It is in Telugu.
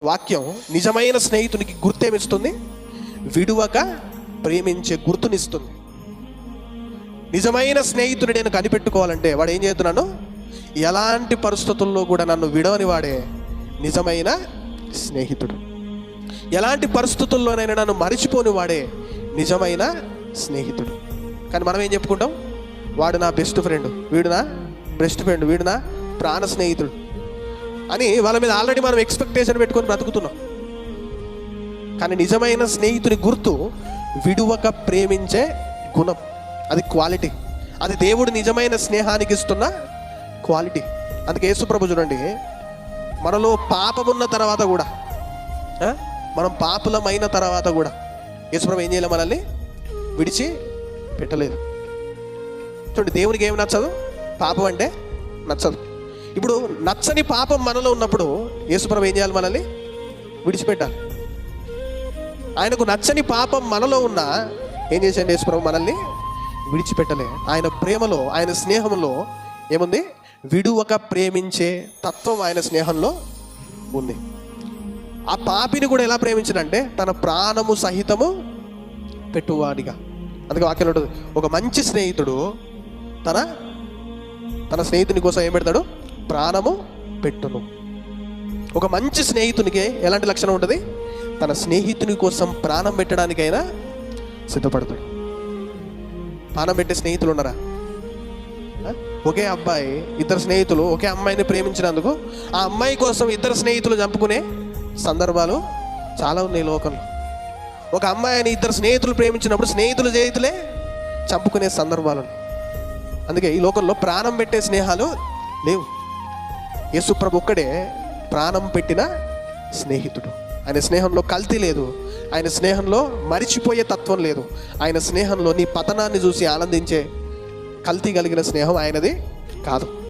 వాక్యం నిజమైన స్నేహితునికి గుర్తేమిస్తుంది? విడువక ప్రేమించే గుర్తునిస్తుంది. నిజమైన స్నేహితుడు నేను కనిపెట్టుకోవాలంటే వాడు ఏం చేస్తున్నాను, ఎలాంటి పరిస్థితుల్లో కూడా నన్ను విడవని వాడే నిజమైన స్నేహితుడు. ఎలాంటి పరిస్థితుల్లోనైనా నన్ను మరిచిపోని వాడే నిజమైన స్నేహితుడు. కానీ మనం ఏం చెప్పుకుంటాం, వాడు నా బెస్ట్ ఫ్రెండ్, వీడు నా బెస్ట్ ఫ్రెండ్, వీడు నా ప్రాణ స్నేహితుడు అని వాళ్ళ మీద ఆల్రెడీ మనం ఎక్స్పెక్టేషన్ పెట్టుకొని బ్రతుకుతున్నాం. కానీ నిజమైన స్నేహితుని గుర్తు విడువక ప్రేమించే గుణం. అది క్వాలిటీ. అది దేవుడు నిజమైన స్నేహానికి ఇస్తున్న క్వాలిటీ. అందుకే యేసుప్రభు చూడండి, మనలో పాపమున్న తర్వాత కూడా, మనం పాపులమైన తర్వాత కూడా యేసుప్రభు ఏం చేయలేదు, మనల్ని విడిచి పెట్టలేదు. చూడండి, దేవునికి ఏమి నచ్చదు? పాపం అంటే నచ్చదు. ఇప్పుడు నచ్చని పాపం మనలో ఉన్నప్పుడు యేసుప్రభు ఏం చేయాలి? మనల్ని విడిచిపెట్టాలి. ఆయనకు నచ్చని పాపం మనలో ఉన్నా ఏం చేశాడు యేసుప్రభు? మనల్ని విడిచిపెట్టలే. ఆయన ప్రేమలో, ఆయన స్నేహంలో ఏముంది? విడువక ప్రేమించే తత్వం ఆయన స్నేహంలో ఉంది. ఆ పాపిని కూడా ఎలా ప్రేమించాడంటే తన ప్రాణము సహితము పెట్టువాడిగా. అందుకే వాక్యంలో ఉంటుంది, ఒక మంచి స్నేహితుడు తన స్నేహితుని కోసం ఏం పెడతాడు? ప్రాణము పెట్టును. ఒక మంచి స్నేహితునికి ఎలాంటి లక్షణం ఉంటుంది? తన స్నేహితుని కోసం ప్రాణం పెట్టడానికైనా సిద్ధపడతాడు. ప్రాణం పెట్టే స్నేహితులు ఉన్నారా? ఒకే అబ్బాయి ఇద్దరు స్నేహితులు ఒకే అమ్మాయిని ప్రేమించినందుకు ఆ అమ్మాయి కోసం ఇద్దరు స్నేహితులు చంపుకునే సందర్భాలు చాలా ఉన్నాయి లోకంలో. ఒక అమ్మాయిని ఇద్దరు స్నేహితులు ప్రేమించినప్పుడు స్నేహితులు చేతులే చంపుకునే సందర్భాలు. అందుకే ఈ లోకంలో ప్రాణం పెట్టే స్నేహాలు లేవు. యేసుప్రభు ఒక్కడే ప్రాణం పెట్టిన స్నేహితుడు. ఆయన స్నేహంలో కల్తీ లేదు. ఆయన స్నేహంలో మరిచిపోయే తత్వం లేదు. ఆయన స్నేహంలో నీ పతనాన్ని చూసి ఆనందించే కల్తీ కలిగిన స్నేహం ఆయనది కాదు.